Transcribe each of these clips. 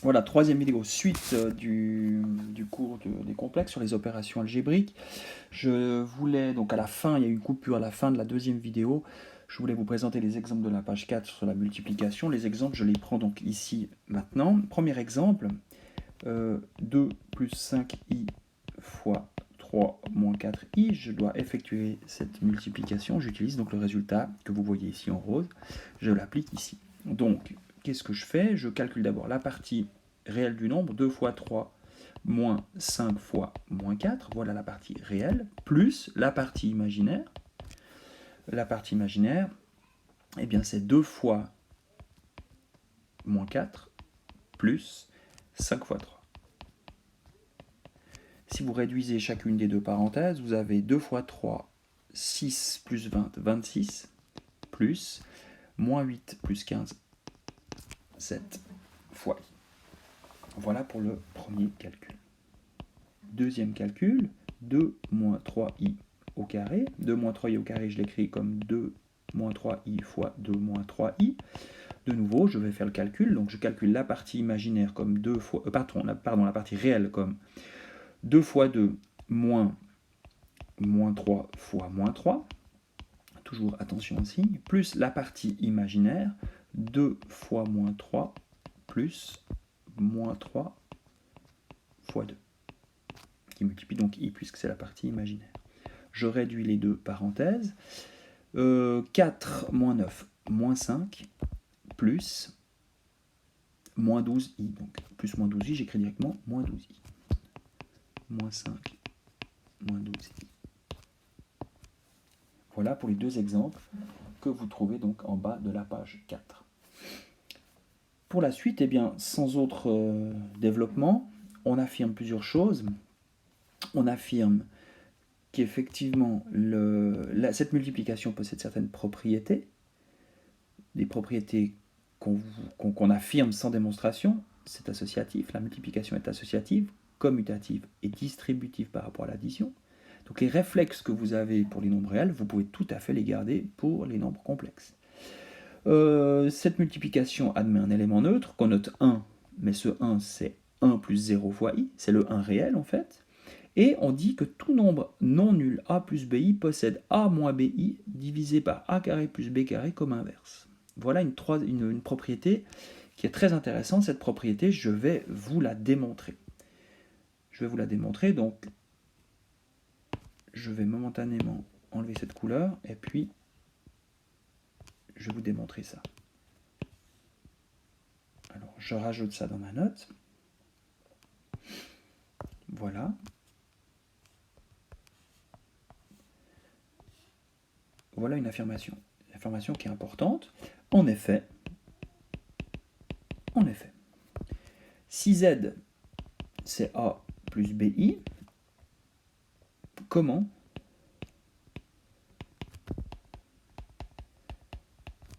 Voilà, troisième vidéo, suite du cours des complexes sur les opérations algébriques. Je voulais, donc à la fin, il y a eu une coupure à la fin de la deuxième vidéo. Je voulais vous présenter les exemples de la page 4 sur la multiplication. Les exemples, je les prends donc ici maintenant. Premier exemple, 2 plus 5i fois 3 moins 4i. Je dois effectuer cette multiplication. J'utilise donc le résultat que vous voyez ici en rose. Je l'applique ici. Donc, qu'est-ce que je fais? Je calcule d'abord la partie réelle du nombre, 2 fois 3 moins 5 fois moins 4, voilà la partie réelle, plus la partie imaginaire. La partie imaginaire, eh bien c'est 2 fois moins 4 plus 5 fois 3. Si vous réduisez chacune des deux parenthèses, vous avez 2 fois 3, 6 plus 20, 26, plus moins 8 plus 15, 7 fois i. Voilà pour le premier calcul. Deuxième calcul, 2 moins 3i au carré. 2 moins 3i au carré, je l'écris comme 2 moins 3i fois 2 moins 3i. De nouveau, je vais faire le calcul. Donc je calcule la partie imaginaire comme 2 fois... la partie réelle comme 2 fois 2 moins 3 fois moins 3. Toujours attention au signe. Plus la partie imaginaire, 2 fois moins 3 plus moins 3 fois 2. Qui multiplie donc i puisque c'est la partie imaginaire. Je réduis les deux parenthèses. 4 moins 9 moins 5 plus moins 12i. Donc plus moins 12i, j'écris directement moins 12i. Moins 5 moins 12i. Voilà pour les deux exemples que vous trouvez donc en bas de la page 4. Pour la suite, eh bien, sans autre développement, on affirme plusieurs choses. On affirme qu'effectivement, cette multiplication possède certaines propriétés, des propriétés qu'on affirme sans démonstration. C'est associatif, la multiplication est associative, commutative et distributive par rapport à l'addition. Donc les réflexes que vous avez pour les nombres réels, vous pouvez tout à fait les garder pour les nombres complexes. Cette multiplication admet un élément neutre qu'on note 1, mais ce 1 c'est 1 plus 0 fois i, c'est le 1 réel en fait. Et on dit que tout nombre non nul a plus bi possède a moins bi divisé par a carré plus b carré comme inverse. Voilà une propriété qui est très intéressante. Cette propriété, je vais vous la démontrer. Donc je vais momentanément enlever cette couleur et puis je vais vous démontrer ça. Alors, je rajoute ça dans ma note. Voilà. Voilà une affirmation. Une affirmation qui est importante. En effet, si z c'est a plus bi, comment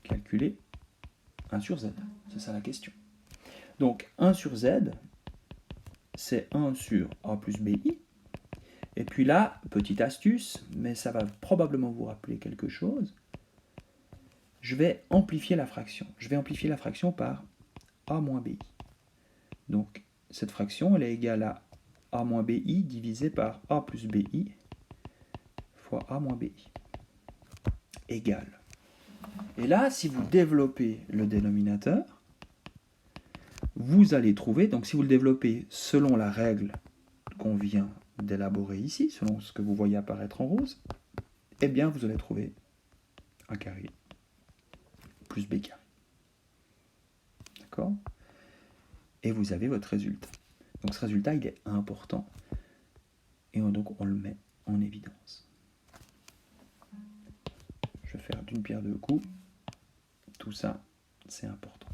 calculer 1 sur z? C'est ça la question. Donc 1 sur z, c'est 1 sur a plus bi. Et puis là, petite astuce, mais ça va probablement vous rappeler quelque chose. Je vais amplifier la fraction. Je vais amplifier la fraction par a moins bi. Donc cette fraction, elle est égale à a moins bi divisé par a plus bi fois a moins bi. Égale. Et là, si vous développez le dénominateur, vous allez trouver, donc si vous le développez selon la règle qu'on vient d'élaborer ici, selon ce que vous voyez apparaître en rose, eh bien vous allez trouver a carré plus b carré. D'accord? Et vous avez votre résultat. Donc ce résultat, il est important. Et donc on le met en évidence. Je vais faire d'une pierre deux coups. Tout ça, c'est important.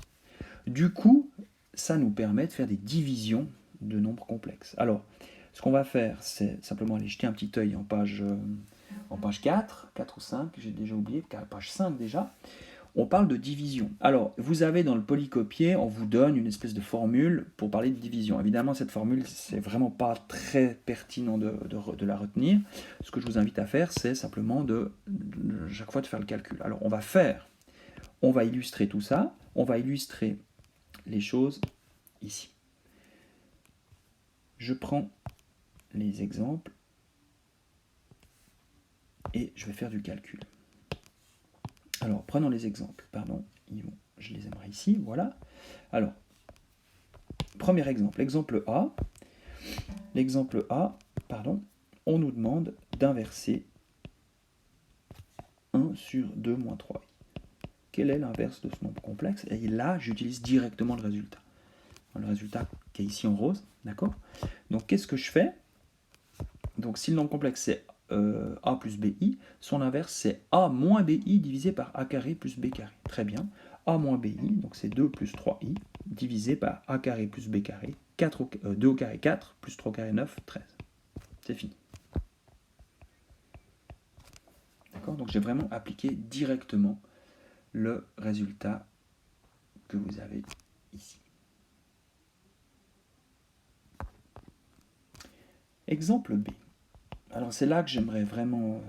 Du coup, ça nous permet de faire des divisions de nombres complexes. Alors, ce qu'on va faire, c'est simplement aller jeter un petit œil en page 4 ou 5, j'ai déjà oublié, page 5 déjà. On parle de division. Alors, vous avez dans le polycopier, on vous donne une espèce de formule pour parler de division. Évidemment, cette formule, c'est vraiment pas très pertinent de la retenir. Ce que je vous invite à faire, c'est simplement chaque fois de faire le calcul. Alors, on va illustrer tout ça. On va illustrer les choses ici. je prends les exemples et je vais faire du calcul. Alors, prenons les exemples, pardon, je les aimerais ici, voilà. Alors, premier exemple, l'exemple A, on nous demande d'inverser 1 sur 2 moins 3i. Quel est l'inverse de ce nombre complexe? Et là, j'utilise directement le résultat. Le résultat qui est ici en rose, d'accord? Donc, qu'est-ce que je fais? Donc, si le nombre complexe c'est a plus bi, son inverse c'est a moins bi divisé par a carré plus b carré. Très bien. A moins bi, donc c'est 2 plus 3i, divisé par a carré plus b carré, 2 au carré 4, plus 3 au carré 9, 13. C'est fini. D'accord? Donc j'ai vraiment appliqué directement le résultat que vous avez ici. Exemple B. Alors c'est là que j'aimerais vraiment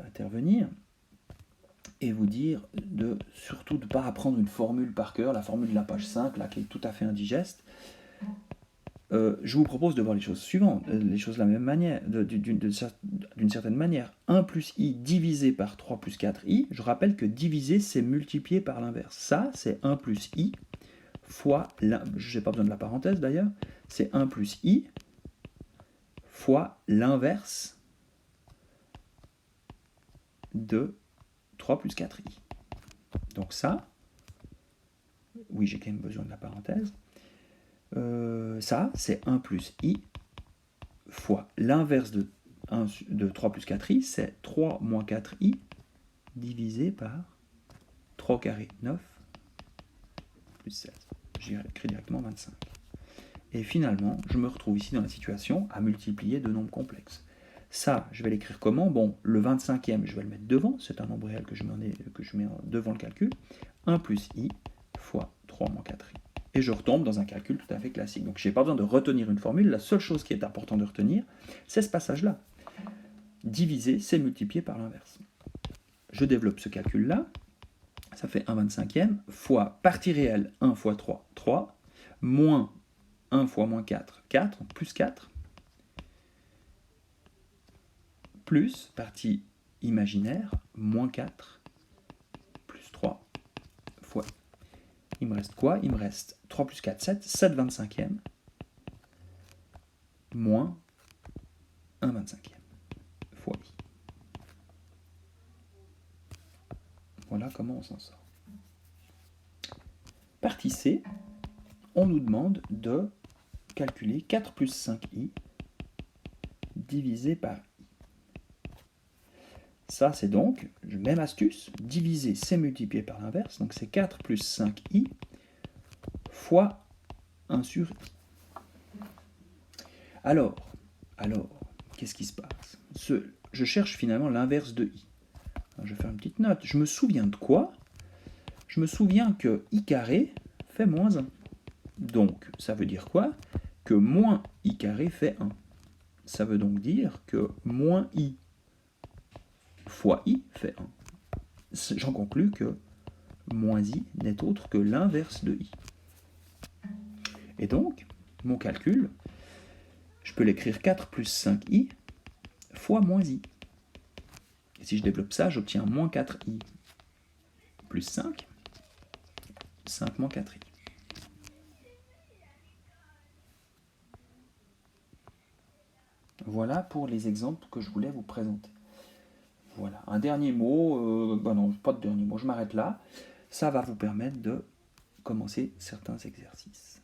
intervenir et vous dire surtout de ne pas apprendre une formule par cœur, la formule de la page 5, là, qui est tout à fait indigeste. Je vous propose de voir les choses suivantes, les choses de la même manière, d'une certaine manière. 1 plus i divisé par 3 plus 4i, je rappelle que diviser, c'est multiplier par l'inverse. Ça, c'est 1 plus i fois, je n'ai pas besoin de la parenthèse d'ailleurs, c'est 1 plus i fois l'inverse de 3 plus 4i. Donc ça, oui, j'ai quand même besoin de la parenthèse. Ça, c'est 1 plus i fois l'inverse de 3 plus 4i, c'est 3 moins 4i divisé par 3 au carré 9 plus 16. J'écris directement 25. Et finalement, je me retrouve ici dans la situation à multiplier deux nombres complexes. Ça, je vais l'écrire comment? Bon, le 25e, je vais le mettre devant, c'est un nombre réel que je mets devant le calcul. 1 plus i fois 3 moins 4i. Et je retombe dans un calcul tout à fait classique. Donc je n'ai pas besoin de retenir une formule, la seule chose qui est importante de retenir, c'est ce passage-là. Diviser, c'est multiplier par l'inverse. Je développe ce calcul-là, ça fait 1 25e, fois partie réelle 1 fois 3, 3, moins 1 fois moins 4, 4, plus 4, plus partie imaginaire, moins 4, plus 3, fois. Il me reste quoi? Il me reste 3 plus 4, 7, 7 25e, moins 1 25e, fois i. Voilà comment on s'en sort. Partie C, on nous demande de calculer 4 plus 5i divisé par i. Ça, c'est donc, même astuce, diviser, c'est multiplier par l'inverse, donc c'est 4 plus 5i fois 1 sur i. Alors, qu'est-ce qui se passe? Je cherche finalement l'inverse de i. Alors, je vais faire une petite note. Je me souviens de quoi? Je me souviens que i carré fait moins 1. Donc, ça veut dire quoi? Que moins i carré fait 1. Ça veut donc dire que moins i fois i fait 1. J'en conclus que moins i n'est autre que l'inverse de i. Et donc, mon calcul, je peux l'écrire 4 plus 5i fois moins i. Et si je développe ça, j'obtiens moins 4i plus 5, 5 moins 4i. Voilà pour les exemples que je voulais vous présenter. Voilà, un dernier mot, non, pas de dernier mot, je m'arrête là. Ça va vous permettre de commencer certains exercices.